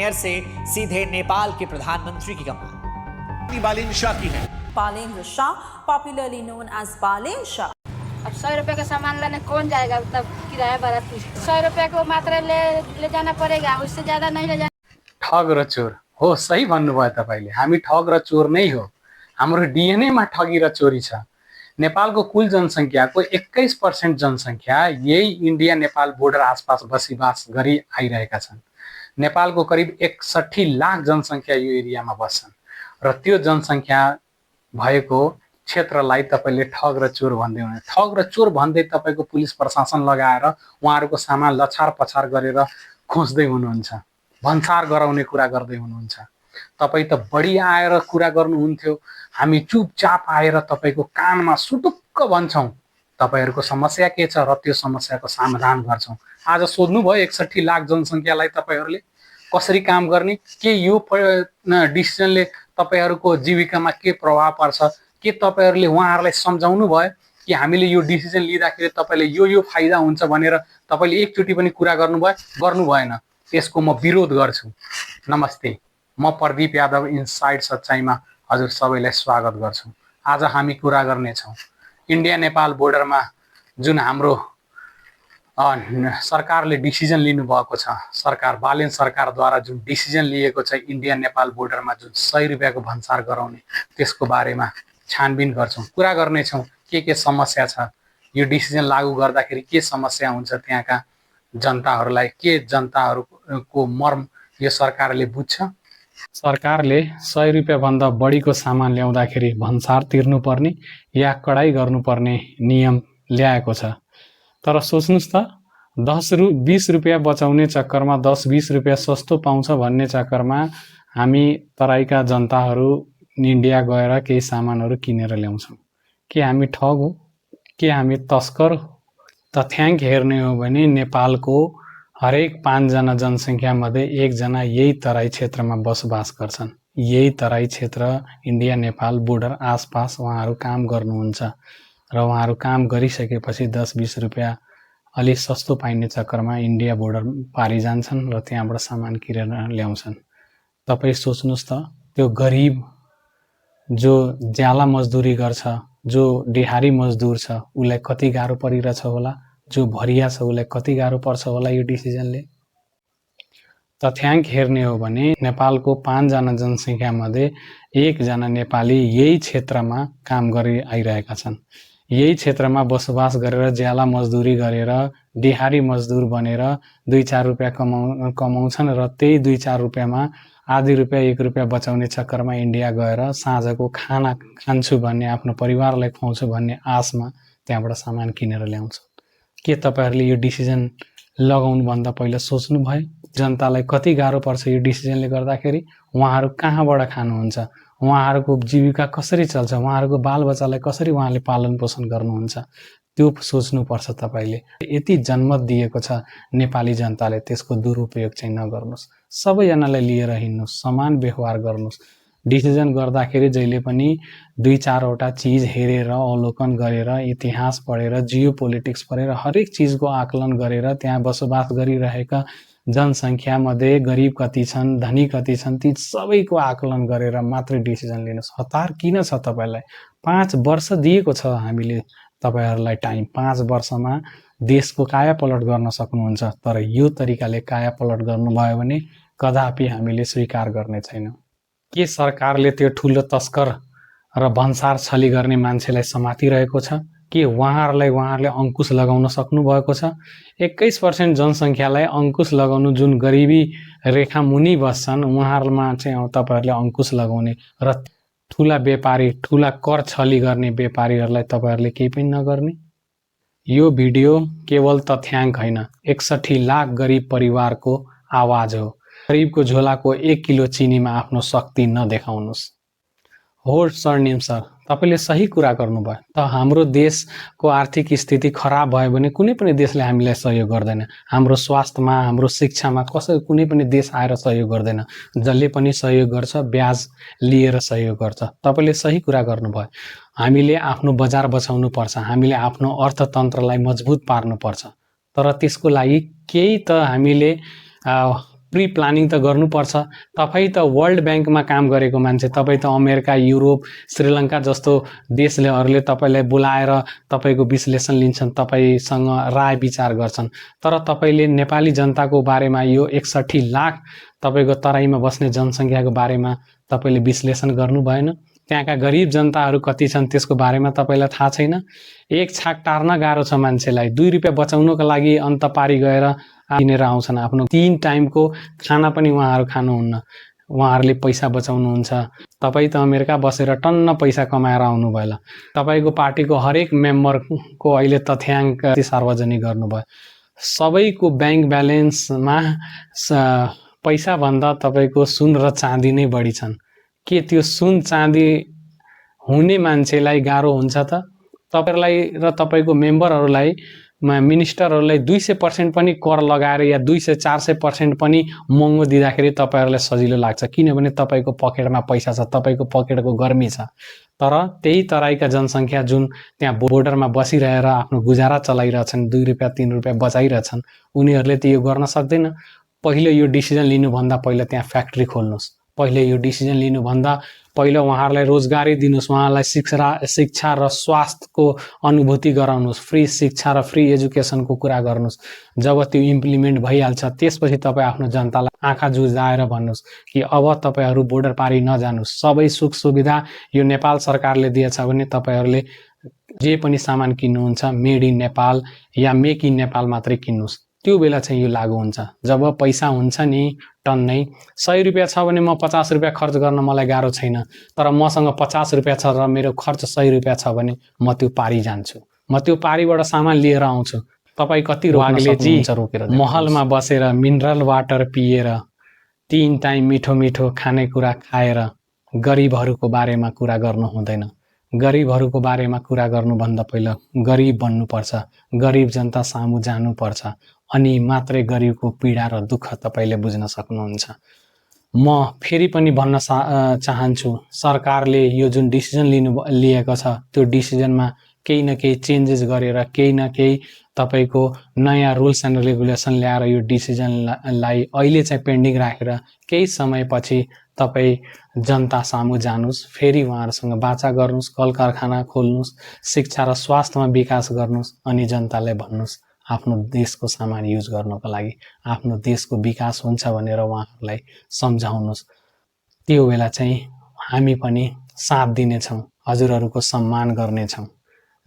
बीकानेर से सीधे नेपाल के प्रधानमंत्री की कमान। बालेन शाह की है। बालेन्द्र शाह, पॉपुलरली नोन एज बालेन शाह। अब 100 रुपये का सामान लाने कौन जाएगा, तब किराया भाड़ा 100 रुपये को मात्र ले जाना पड़ेगा, उससे ज़्यादा नहीं ले जाना। ठग र चोर हो, सही भन्नुभयो तपाईँले। हामी ठग र चोर नै हो। हाम्रो डिएनएमा ठगी र चोरी छ। नेपालको कुल जनसङ्ख्याको 21% जनसङ्ख्या यही इन्डिया नेपाल बोर्डर आसपास बसिबास गरी आइरहेका छन्। नेपालको करिब 61 लाख जनसङ्ख्या यो एरियामा बस्छन् र त्यो जनसङ्ख्या भएको क्षेत्रलाई तपाईँले ठग र चोर भन्दै हुनुहुन्छ। ठग र चोर भन्दै तपाईँको पुलिस प्रशासन लगाएर उहाँहरूको सामान लछार पछार गरेर खोज्दै हुनुहुन्छ, भन्सार गराउने कुरा गर्दै हुनुहुन्छ। तपाईँ त बढी आएर कुरा गर्नुहुन्थ्यो, हामी चुपचाप आएर तपाईँको कानमा सुटुक्क भन्छौँ तपाईँहरूको समस्या के छ र त्यो समस्याको समाधान गर्छौँ। आज सोध्नुभयो 61 लाख जनसङ्ख्यालाई तपाईँहरूले कसरी काम गर्ने, के यो डिसिजनले तपाईँहरूको जीविकामा के प्रभाव पर्छ, के तपाईँहरूले उहाँहरूलाई सम्झाउनु भयो कि हामीले यो डिसिजन लिँदाखेरि तपाईँले यो फाइदा हुन्छ भनेर तपाईँले एकचोटि पनि कुरा गर्नु भएन। त्यसको म विरोध गर्छु। नमस्ते, म प्रदीप यादव इनसाइड सच्चाइमा हजुर सबैलाई स्वागत गर्छु। आज हामी कुरा गर्नेछौँ इन्डिया नेपाल बोर्डरमा जुन हाम्रो सरकारले डिसिजन लिनुभएको छ, सरकार बालेन सरकारद्वारा जुन डिसिजन लिएको छ इन्डिया नेपाल बोर्डरमा जुन 100 रुपियाँको भन्सार गराउने, त्यसको बारेमा छानबिन गर्छौँ, कुरा गर्नेछौँ के समस्या छ, यो डिसिजन लागू गर्दाखेरि के समस्या हुन्छ त्यहाँका जनताहरूलाई, के जनताहरूको मर्म यो सरकारले बुझ्छ। सरकारले 100 रुपियाँभन्दा बढीको सामान ल्याउँदाखेरि भन्सार तिर्नुपर्ने या कडाई गर्नुपर्ने नियम ल्याएको छ। तर सोच्नुहोस् त, 20 रुपियाँ बचाउने चक्करमा 10-20 रुपियाँ सस्तो पाउँछ भन्ने चक्करमा हामी तराईका जनताहरू इन्डिया गएर केही सामानहरू किनेर ल्याउँछौँ। के हामी ठग हो, के हामी तस्कर हो? तथ्याङ्क हेर्ने हो भने नेपालको हरेक 5 जना जनसङ्ख्यामध्ये 1 जना यही तराई क्षेत्रमा बसोबास गर्छन्। यही तराई क्षेत्र इन्डिया नेपाल बोर्डर आसपास उहाँहरू काम गर्नुहुन्छ र उहाँहरू काम गरिसकेपछि 10-20 रुपियाँ अलि सस्तो पाइने चक्करमा इन्डिया बोर्डर पारी जान्छन् र त्यहाँबाट सामान किनेर ल्याउँछन्। तपाईँ सोच्नुहोस् त, त्यो गरिब जो ज्याला मजदुरी गर्छ, जो दिहाडी मजदुर छ, उसलाई कति गाह्रो परिरहेछ होला, जो भरिया छ उसलाई कति गाह्रो पर्छ होला यो डिसिजनले। तथ्याङ्क हेर्ने हो भने नेपालको 5 जना जनसङ्ख्यामध्ये 1 जना नेपाली यही क्षेत्रमा काम गरि आइरहेका छन्। यही क्षेत्रमा बसोबास गरेर ज्याला मजदुरी गरेर दिहाडी मजदुर बनेर 2-4 रुपियाँ कमाउँछन् र त्यही 2-4 रुपियाँमा आधी रुपियाँ 1 रुपियाँ बचाउने चक्करमा इन्डिया गएर साँझको खाना खान्छु भन्ने, आफ्नो परिवारलाई खुवाउँछु भन्ने आशमा त्यहाँबाट सामान किनेर ल्याउँछ। के तपाईँहरूले यो डिसिजन लगाउनुभन्दा पहिला सोच्नुभयो जनतालाई कति गाह्रो पर्छ यो डिसिजनले गर्दाखेरि? उहाँहरू कहाँबाट खानुहुन्छ, उहाँहरूको जीविका कसरी चल्छ, उहाँहरूको बालबच्चालाई कसरी उहाँले पालन पोषण गर्नुहुन्छ, त्यो सोच्नुपर्छ तपाईँले। यति जनमत दिएको छ नेपाली जनताले, त्यसको दुरुपयोग चाहिँ नगर्नुहोस्। सबैजनालाई लिएर हिँड्नुहोस्, समान व्यवहार गर्नुहोस्। डिसिजन गर्दाखेरि जहिले पनि 2-4 वटा चिज हेरेर, अवलोकन गरेर, इतिहास पढेर, जियो पोलिटिक्स पढेर, हरेक चिजको आकलन गरेर त्यहाँ बसोबास गरिरहेका जनसङ्ख्यामध्ये गरिब कति छन्, धनी कति छन्, ती सबैको आकलन गरेर मात्रै डिसिजन लिनुहोस्। हतार किन छ तपाईँलाई? 5 वर्ष दिएको छ हामीले तपाईँहरूलाई टाइम। 5 वर्षमा देशको कायापलट गर्न सक्नुहुन्छ। तर यो तरिकाले कायापलट गर्नुभयो भने कदापि हामीले स्वीकार गर्ने छैनौँ। के सरकारले त्यो ठुलो तस्कर र भन्सार छली गर्ने मान्छेलाई समातिरहेको छ? के उहाँहरूले अङ्कुश लगाउन सक्नुभएको छ? 21% जनसङ्ख्यालाई अङ्कुश लगाउनु, जुन गरिबी रेखा मुनि बस्छन् उहाँहरूमा चाहिँ तपाईँहरूले अङ्कुश लगाउने र ठुला व्यापारी, ठुला कर छली गर्ने व्यापारीहरूलाई तपाईँहरूले केही पनि नगर्ने? यो भिडियो केवल तथ्याङ्क होइन, 61 लाख गरिब परिवारको आवाज हो। गरिबको झोलाको 1 किलो चिनीमा आफ्नो शक्ति नदेखाउनुहोस्। हो स्वर्णिम सर, तपाईँले सही कुरा गर्नुभयो। त हाम्रो देशको आर्थिक स्थिति खराब भयो भने कुनै पनि देशले हामीलाई सहयोग गर्दैन। हाम्रो स्वास्थ्यमा, हाम्रो शिक्षामा कुनै पनि देश आएर सहयोग गर्दैन। जसले पनि सहयोग गर्छ ब्याज लिएर सहयोग गर्छ। तपाईँले सही कुरा गर्नुभयो। हामीले आफ्नो बजार बचाउनु पर्छ, हामीले आफ्नो अर्थतन्त्रलाई मजबुत पार्नुपर्छ। तर त्यसको लागि केही त हामीले प्री प्लानिङ त गर्नुपर्छ। तपाईँ त वर्ल्ड ब्याङ्कमा काम गरेको मान्छे, तपाईँ त अमेरिका, युरोप, श्रीलङ्का जस्तो देशहरूले तपाईँलाई बोलाएर तपाईँको विश्लेषण लिन्छन्, तपाईँसँग राय विचार गर्छन्। तर तपाईँले नेपाली जनताको बारेमा, यो 61 लाख तपाईँको तराईमा बस्ने जनसङ्ख्याको बारेमा तपाईँले विश्लेषण गर्नु भएन। त्यहाँका गरिब जनताहरू कति छन् त्यसको बारेमा तपाईँलाई थाहा छैन। एक छाक टार्न गाह्रो छ मान्छेलाई। 2 रुपियाँ बचाउनको लागि अन्त पारी गएर किनेर आउँछन्। आफ्नो 3 टाइमको खाना पनि उहाँहरू खानुहुन्न, उहाँहरूले पैसा बचाउनुहुन्छ। तपाईँ त अमेरिका बसेर टन्न पैसा कमाएर आउनुभयो ल। तपाईँको पार्टीको हरेक मेम्बरको अहिले तथ्याङ्क सार्वजनिक गर्नुभयो। सबैको ब्याङ्क ब्यालेन्समा पैसाभन्दा तपाईँको सुन र चाँदी नै बढी छन्। के त्यो सुन चाँदी हुने मान्छेलाई गाह्रो हुन्छ त? तपाईँहरूलाई र तपाईँको मेम्बरहरूलाई, मिनिस्टरहरूलाई 200% पनि कर लगाएर या 200-400% पनि महँगो दिँदाखेरि तपाईँहरूलाई सजिलो लाग्छ, किनभने तपाईँको पकेटमा पैसा छ, तपाईँको पकेटको गर्मी छ। तर त्यही तराईका जनसङ्ख्या जुन त्यहाँ बोर्डरमा बसिरहेर आफ्नो गुजारा चलाइरहेछन्, 2 रुपियाँ 3 रुपियाँ बचाइरहेछन्, उनीहरूले त यो गर्न सक्दैन। पहिले यो डिसिजन लिनुभन्दा पहिला त्यहाँ फ्याक्ट्री खोल्नुहोस्, पहिले यो डिसिजन लिनुभन्दा पहिला उहाँहरूलाई रोजगारी दिनुहोस्, उहाँलाई शिक्षा र स्वास्थ्यको अनुभूति गराउनुहोस्, फ्री शिक्षा र फ्री एजुकेसनको कुरा गर्नुहोस्। जब त्यो इम्प्लिमेन्ट भइहाल्छ त्यसपछि तपाईँ आफ्नो जनतालाई आँखा जुझाएर भन्नुहोस् कि अब तपाईँहरू बोर्डर पारी नजानुहोस्, सबै सुख सुविधा यो नेपाल सरकारले दिएछ भने तपाईँहरूले जे पनि सामान किन्नुहुन्छ made in Nepal yeah make in Nepal मात्रै किन्नुहोस्। त्यो बेला चाहिँ यो लागू हुन्छ। जब पैसा हुन्छ नि टन्नै, 100 रुपियाँ छ भने म 50 रुपियाँ खर्च गर्न मलाई गाह्रो छैन, तर मसँग 50 रुपियाँ छ र मेरो खर्च 100 रुपियाँ छ भने म त्यो पारी जान्छु, म त्यो पारीबाट सामान लिएर आउँछु। तपाईँ कति रोक्न महलमा बसेर मिनरल वाटर पिएर 3 टाइम मिठो मिठो खानेकुरा खाएर गरिबहरूको बारेमा कुरा गर्नु हुँदैन। गरिबहरूको बारेमा कुरा गर्नुभन्दा पहिला गरिब बन्नुपर्छ, गरिब जनता सामु जानुपर्छ, अनि मात्रै गरिबको पीडा र दुःख तपाईँले बुझ्न सक्नुहुन्छ। म फेरि पनि भन्न चाहन्छु, सरकारले यो जुन डिसिजन लिएको छ त्यो डिसिजनमा केही न केही चेन्जेस गरेर, केही न केही तपाईँको नयाँ रुल्स एन्ड रेगुलेसन ल्याएर यो डिसिजनलाई अहिले चाहिँ पेन्डिङ राखेर केही समयपछि तपाईँ जनता सामु जानुहोस्, फेरि उहाँहरूसँग बाचा गर्नुहोस्, कल कारखाना खोल्नुहोस्, शिक्षा र स्वास्थ्यमा विकास गर्नुहोस्, अनि जनतालाई भन्नुहोस् आफ्नो देशको सामान युज गर्नको लागि, आफ्नो देशको विकास हुन्छ भनेर उहाँहरूलाई सम्झाउनुहोस्। त्यो बेला चाहिँ हामी पनि साथ दिनेछौँ, हजुरहरूको सम्मान गर्नेछौँ।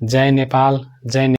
जय नेपाल, जय